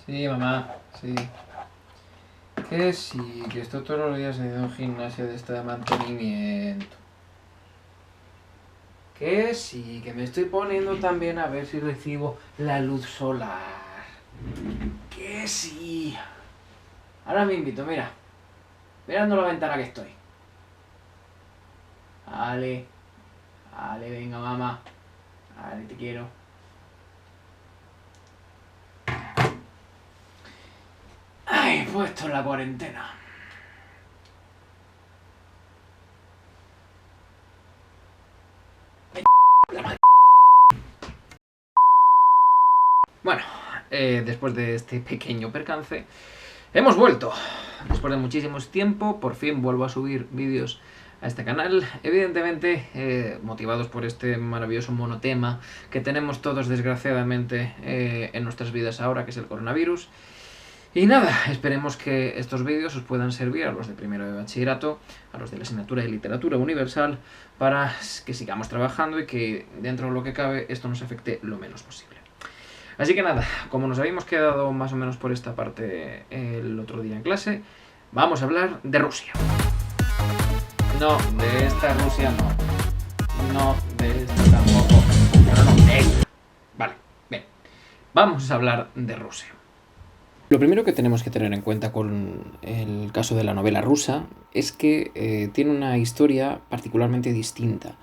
Sí, mamá, sí. Que sí, que estoy todos los días en un gimnasio de de mantenimiento. Que sí, que me estoy poniendo también a ver si recibo la luz solar. Que sí. Ahora me invito, mira. Mirando la ventana que estoy. Vale. Vale, venga, mamá. Vale, te quiero. Ay, puesto en la cuarentena. Bueno, después de este pequeño percance, hemos vuelto. Después de muchísimo tiempo, por fin vuelvo a subir vídeos a este canal. Evidentemente, motivados por este maravilloso monotema que tenemos todos, desgraciadamente, en nuestras vidas ahora, que es el coronavirus. Y nada, esperemos que estos vídeos os puedan servir a los de primero de bachillerato, a los de la asignatura de literatura universal, para que sigamos trabajando y que dentro de lo que cabe esto nos afecte lo menos posible. Así que nada, como nos habíamos quedado más o menos por esta parte el otro día en clase, vamos a hablar de Rusia. No, de esta Rusia no. No, de esta tampoco. Pero no, de esta. Vale, bien. Vamos a hablar de Rusia. Lo primero que tenemos que tener en cuenta con el caso de la novela rusa es que tiene una historia particularmente distinta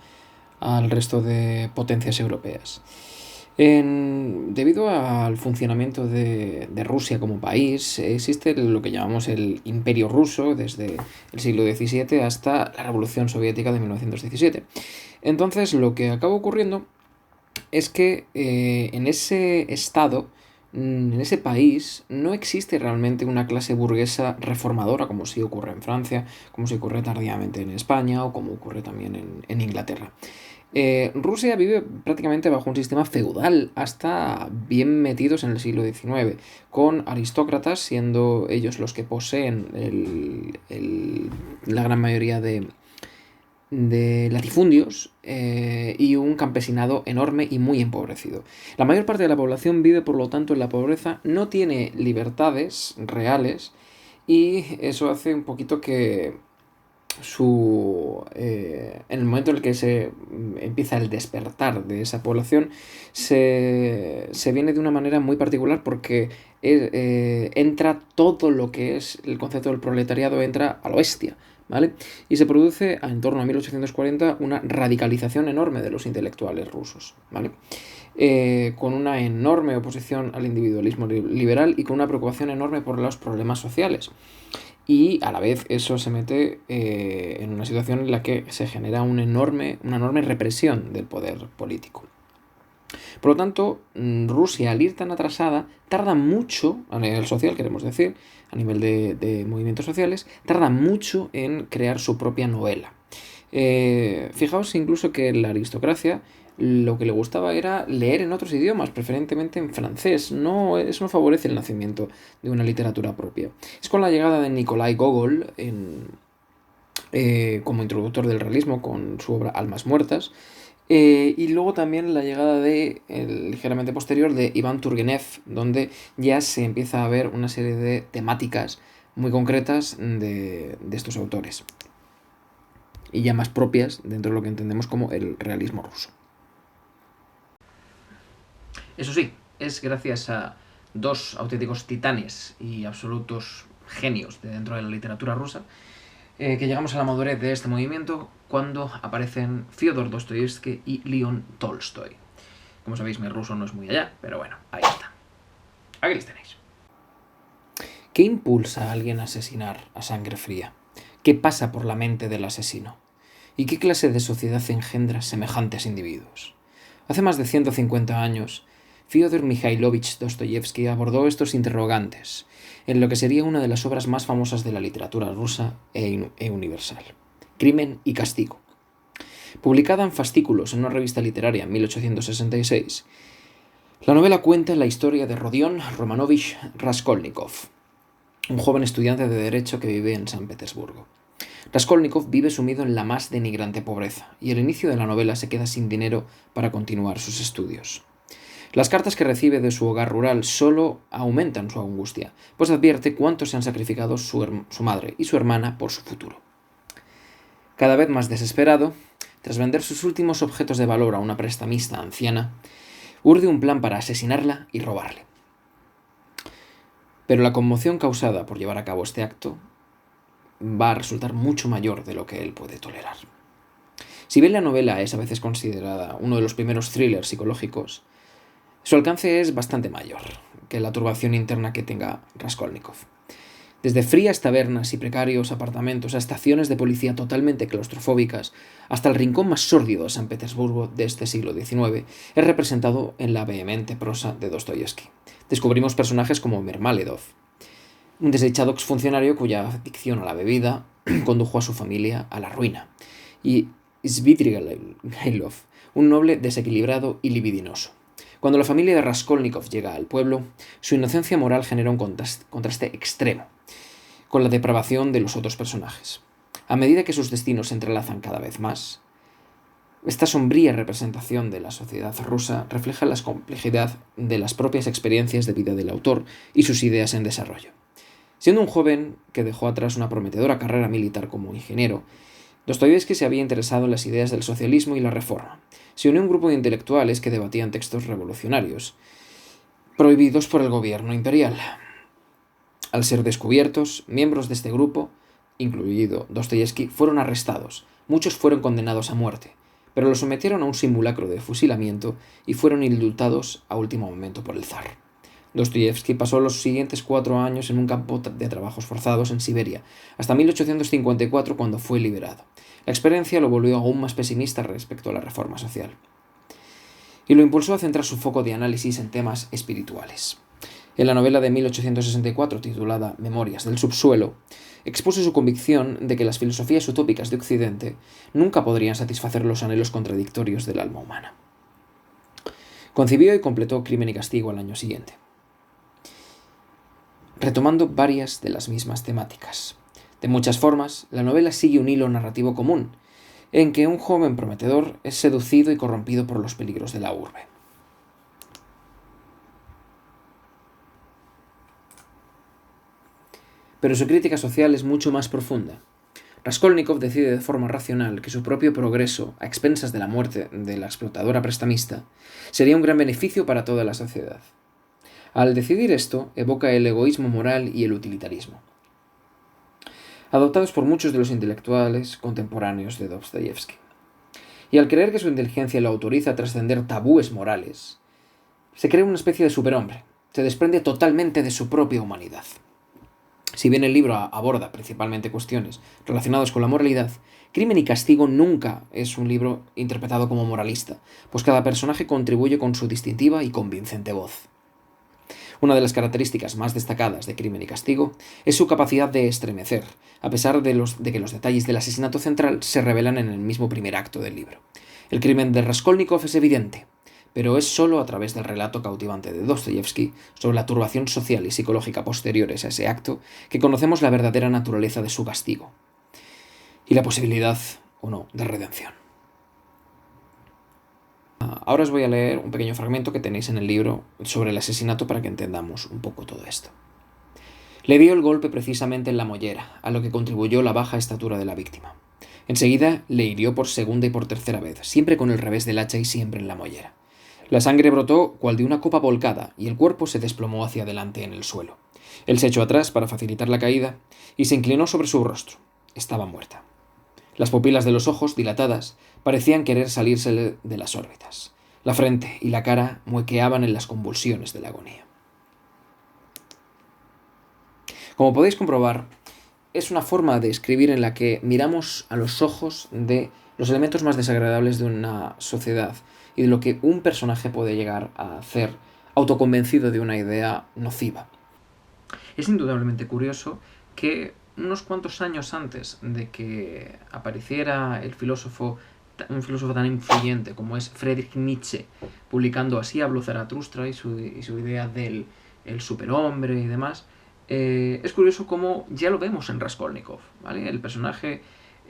al resto de potencias europeas. Debido al funcionamiento de Rusia como país, existe lo que llamamos el Imperio Ruso desde el siglo XVII hasta la Revolución Soviética de 1917. Entonces, lo que acaba ocurriendo es que en ese estado, en ese país, no existe realmente una clase burguesa reformadora, como sí ocurre en Francia, como sí ocurre tardíamente en España o como ocurre también en Inglaterra. Rusia vive prácticamente bajo un sistema feudal hasta bien metidos en el siglo XIX, con aristócratas siendo ellos los que poseen la gran mayoría de latifundios y un campesinado enorme y muy empobrecido. La mayor parte de la población vive, por lo tanto, en la pobreza, no tiene libertades reales y eso hace un poquito que en el momento en el que se empieza el despertar de esa población, se viene de una manera muy particular porque entra todo lo que es el concepto del proletariado, entra a lo bestia, ¿vale? Y se produce en torno a 1840 una radicalización enorme de los intelectuales rusos, ¿vale? Con una enorme oposición al individualismo liberal y con una preocupación enorme por los problemas sociales. Y a la vez eso se mete en una situación en la que se genera una enorme represión del poder político. Por lo tanto, Rusia, al ir tan atrasada, tarda mucho, a nivel social queremos decir, a nivel de movimientos sociales, tarda mucho en crear su propia novela. Fijaos incluso que la aristocracia lo que le gustaba era leer en otros idiomas, preferentemente en francés. Eso no favorece el nacimiento de una literatura propia. Es con la llegada de Nikolai Gogol como introductor del realismo con su obra Almas Muertas, y luego también la llegada ligeramente posterior de Iván Turgenev, donde ya se empieza a ver una serie de temáticas muy concretas de estos autores y ya más propias dentro de lo que entendemos como el realismo ruso. Eso sí, es gracias a dos auténticos titanes y absolutos genios de dentro de la literatura rusa que llegamos a la madurez de este movimiento cuando aparecen Fyodor Dostoyevsky y León Tolstoy. Como sabéis, mi ruso no es muy allá, pero bueno, ahí está. Aquí les tenéis. ¿Qué impulsa a alguien a asesinar a sangre fría? ¿Qué pasa por la mente del asesino? ¿Y qué clase de sociedad engendra semejantes individuos? Hace más de 150 años, Fyodor Mikhailovich Dostoyevsky abordó estos interrogantes en lo que sería una de las obras más famosas de la literatura rusa e universal, Crimen y Castigo. Publicada en fascículos en una revista literaria en 1866, la novela cuenta la historia de Rodion Romanovich Raskolnikov, un joven estudiante de Derecho que vive en San Petersburgo. Raskolnikov vive sumido en la más denigrante pobreza y al inicio de la novela se queda sin dinero para continuar sus estudios. Las cartas que recibe de su hogar rural solo aumentan su angustia, pues advierte cuánto se han sacrificado su madre y su hermana por su futuro. Cada vez más desesperado, tras vender sus últimos objetos de valor a una prestamista anciana, urde un plan para asesinarla y robarle. Pero la conmoción causada por llevar a cabo este acto va a resultar mucho mayor de lo que él puede tolerar. Si bien la novela es a veces considerada uno de los primeros thrillers psicológicos, su alcance es bastante mayor que la turbación interna que tenga Raskolnikov. Desde frías tabernas y precarios apartamentos a estaciones de policía totalmente claustrofóbicas, hasta el rincón más sórdido de San Petersburgo de este siglo XIX, es representado en la vehemente prosa de Dostoyevsky. Descubrimos personajes como Mermaledov, un desdichado exfuncionario cuya adicción a la bebida condujo a su familia a la ruina, y Svidrigailov, un noble desequilibrado y libidinoso. Cuando la familia de Raskolnikov llega al pueblo, su inocencia moral genera un contraste extremo con la depravación de los otros personajes. A medida que sus destinos se entrelazan cada vez más, esta sombría representación de la sociedad rusa refleja la complejidad de las propias experiencias de vida del autor y sus ideas en desarrollo. Siendo un joven que dejó atrás una prometedora carrera militar como ingeniero, Dostoyevsky se había interesado en las ideas del socialismo y la reforma. Se unió a un grupo de intelectuales que debatían textos revolucionarios, prohibidos por el gobierno imperial. Al ser descubiertos, miembros de este grupo, incluido Dostoyevsky, fueron arrestados. Muchos fueron condenados a muerte, pero los sometieron a un simulacro de fusilamiento y fueron indultados a último momento por el zar. Dostoyevsky pasó los siguientes 4 años en un campo de trabajos forzados en Siberia, hasta 1854 cuando fue liberado. La experiencia lo volvió aún más pesimista respecto a la reforma social, y lo impulsó a centrar su foco de análisis en temas espirituales. En la novela de 1864, titulada Memorias del subsuelo, expuso su convicción de que las filosofías utópicas de Occidente nunca podrían satisfacer los anhelos contradictorios del alma humana. Concibió y completó Crimen y Castigo al año siguiente, retomando varias de las mismas temáticas. De muchas formas, la novela sigue un hilo narrativo común, en que un joven prometedor es seducido y corrompido por los peligros de la urbe. Pero su crítica social es mucho más profunda. Raskolnikov decide de forma racional que su propio progreso, a expensas de la muerte de la explotadora prestamista, sería un gran beneficio para toda la sociedad. Al decidir esto, evoca el egoísmo moral y el utilitarismo, adoptados por muchos de los intelectuales contemporáneos de Dostoyevsky. Y al creer que su inteligencia lo autoriza a trascender tabúes morales, se crea una especie de superhombre, se desprende totalmente de su propia humanidad. Si bien el libro aborda principalmente cuestiones relacionadas con la moralidad, Crimen y Castigo nunca es un libro interpretado como moralista, pues cada personaje contribuye con su distintiva y convincente voz. Una de las características más destacadas de Crimen y Castigo es su capacidad de estremecer, a pesar de que los detalles del asesinato central se revelan en el mismo primer acto del libro. El crimen de Raskolnikov es evidente, pero es solo a través del relato cautivante de Dostoyevsky sobre la turbación social y psicológica posteriores a ese acto que conocemos la verdadera naturaleza de su castigo y la posibilidad, o no, de redención. Ahora os voy a leer un pequeño fragmento que tenéis en el libro sobre el asesinato para que entendamos un poco todo esto. Le dio el golpe precisamente en la mollera, a lo que contribuyó la baja estatura de la víctima. Enseguida le hirió por segunda y por tercera vez, siempre con el revés del hacha y siempre en la mollera. La sangre brotó cual de una copa volcada y el cuerpo se desplomó hacia adelante en el suelo. Él se echó atrás para facilitar la caída y se inclinó sobre su rostro. Estaba muerta. Las pupilas de los ojos, dilatadas, parecían querer salirse de las órbitas. La frente y la cara muequeaban en las convulsiones de la agonía. Como podéis comprobar, es una forma de escribir en la que miramos a los ojos de los elementos más desagradables de una sociedad y de lo que un personaje puede llegar a hacer autoconvencido de una idea nociva. Es indudablemente curioso que unos cuantos años antes de que apareciera un filósofo tan influyente como es Friedrich Nietzsche, publicando Así habló Zaratustra y su idea del superhombre y demás, es curioso cómo ya lo vemos en Raskolnikov, ¿vale? El personaje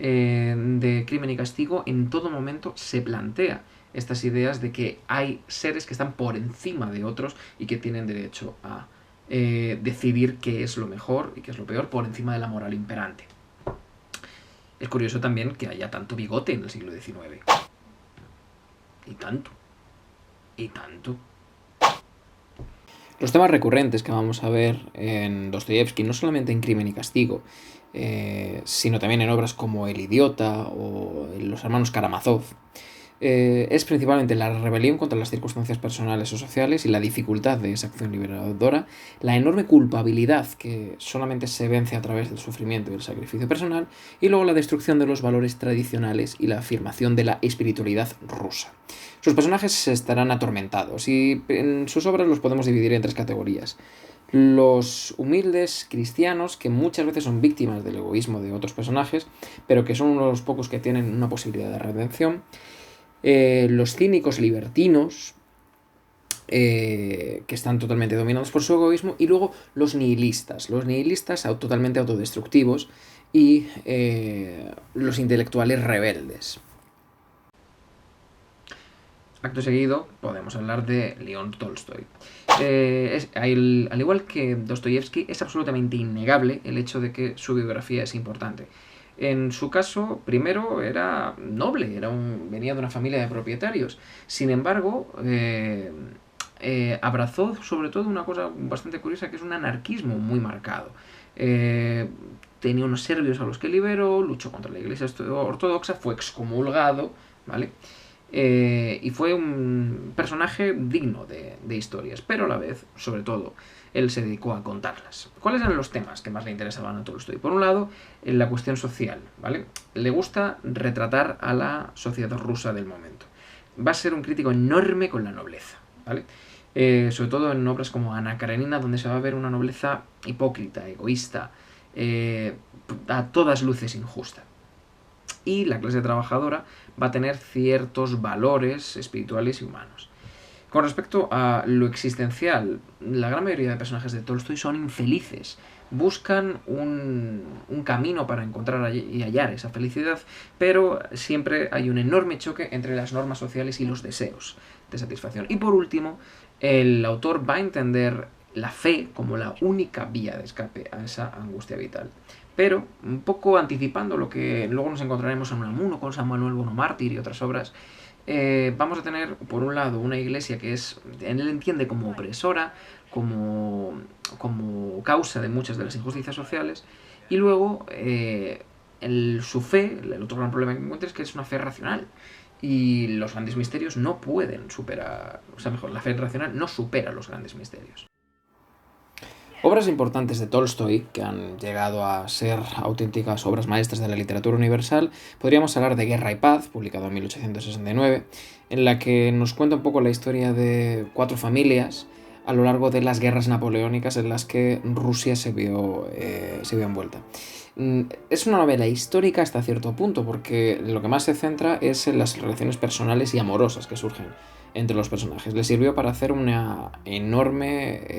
de Crimen y Castigo, en todo momento se plantea estas ideas de que hay seres que están por encima de otros y que tienen derecho a decidir qué es lo mejor y qué es lo peor por encima de la moral imperante. Es curioso también que haya tanto bigote en el siglo XIX. Y tanto. Y tanto. Los temas recurrentes que vamos a ver en Dostoyevsky, no solamente en Crimen y Castigo, sino también en obras como El idiota o Los hermanos Karamazov, es principalmente la rebelión contra las circunstancias personales o sociales y la dificultad de esa acción liberadora, la enorme culpabilidad que solamente se vence a través del sufrimiento y el sacrificio personal, y luego la destrucción de los valores tradicionales y la afirmación de la espiritualidad rusa. Sus personajes estarán atormentados y en sus obras los podemos dividir en tres categorías. Los humildes cristianos, que muchas veces son víctimas del egoísmo de otros personajes, pero que son uno de los pocos que tienen una posibilidad de redención. Los cínicos libertinos, que están totalmente dominados por su egoísmo, y luego los nihilistas totalmente autodestructivos, y los intelectuales rebeldes. Acto seguido podemos hablar de León Tolstoy. Al igual que Dostoyevsky, es absolutamente innegable el hecho de que su biografía es importante. En su caso, primero era noble, venía de una familia de propietarios. Sin embargo, abrazó sobre todo una cosa bastante curiosa, que es un anarquismo muy marcado. Tenía unos serbios a los que liberó, luchó contra la Iglesia ortodoxa, fue excomulgado, ¿vale? Y fue un personaje digno de historias, pero a la vez, sobre todo, él se dedicó a contarlas. ¿Cuáles eran los temas que más le interesaban a Tolstoy? Por un lado, la cuestión social, ¿vale? Le gusta retratar a la sociedad rusa del momento. Va a ser un crítico enorme con la nobleza, ¿vale? Sobre todo en obras como Ana Karenina, donde se va a ver una nobleza hipócrita, egoísta, a todas luces injusta. Y la clase trabajadora va a tener ciertos valores espirituales y humanos. Con respecto a lo existencial, la gran mayoría de personajes de Tolstoy son infelices. Buscan un camino para encontrar y hallar esa felicidad, pero siempre hay un enorme choque entre las normas sociales y los deseos de satisfacción. Y por último, el autor va a entender la fe como la única vía de escape a esa angustia vital. Pero, un poco anticipando lo que luego nos encontraremos en Unamuno con San Manuel Bonomártir y otras obras, vamos a tener, por un lado, una iglesia que él entiende como opresora, como causa de muchas de las injusticias sociales, y luego su fe, el otro gran problema que encuentra es que es una fe racional, y los grandes misterios no pueden superar, o sea, mejor, la fe racional no supera los grandes misterios. Obras importantes de Tolstoy, que han llegado a ser auténticas obras maestras de la literatura universal, podríamos hablar de Guerra y Paz, publicado en 1869, en la que nos cuenta un poco la historia de 4 familias a lo largo de las guerras napoleónicas en las que Rusia se vio envuelta. Es una novela histórica hasta cierto punto, porque lo que más se centra es en las relaciones personales y amorosas que surgen entre los personajes. Le sirvió para hacer un enorme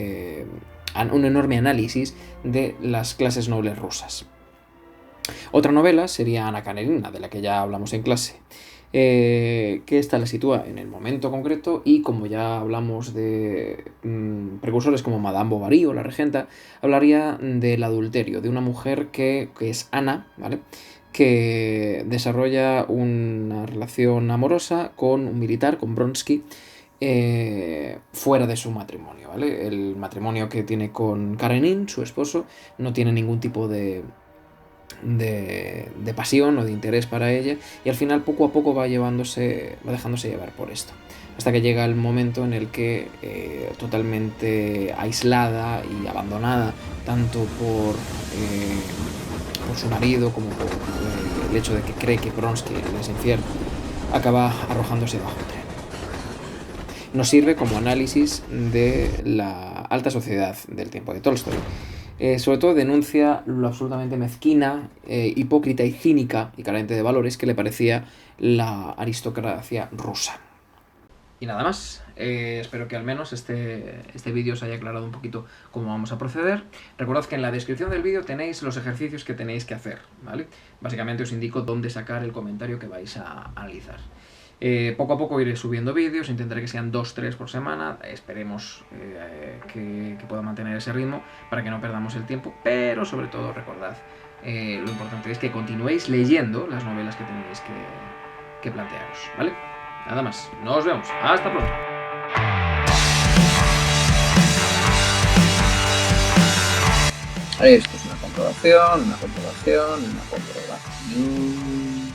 análisis de las clases nobles rusas. Otra novela sería Ana Karenina, de la que ya hablamos en clase, que esta la sitúa en el momento concreto, y como ya hablamos de precursores como Madame Bovary o la regenta, hablaría del adulterio de una mujer que es Ana, ¿vale?, que desarrolla una relación amorosa con un militar, con Bronsky, fuera de su matrimonio, ¿vale? El matrimonio que tiene con Karenin, su esposo, no tiene ningún tipo de pasión o de interés para ella, y al final poco a poco va dejándose llevar por esto, hasta que llega el momento en el que, totalmente aislada y abandonada tanto por su marido como por el hecho de que cree que Bronsky es infiel, acaba arrojándose bajo un tren. Nos sirve como análisis de la alta sociedad del tiempo de Tolstoy. Sobre todo denuncia lo absolutamente mezquina, hipócrita y cínica y carente de valores que le parecía la aristocracia rusa. Y nada más, espero que al menos este vídeo os haya aclarado un poquito cómo vamos a proceder. Recordad que en la descripción del vídeo tenéis los ejercicios que tenéis que hacer, ¿vale? Básicamente os indico dónde sacar el comentario que vais a analizar. Poco a poco iré subiendo vídeos, intentaré que sean 2-3 por semana, esperemos que pueda mantener ese ritmo para que no perdamos el tiempo, pero sobre todo recordad, lo importante es que continuéis leyendo las novelas que tenéis que plantearos, ¿vale? Nada más, nos vemos, hasta pronto. Esto es una comprobación, una comprobación, una comprobación.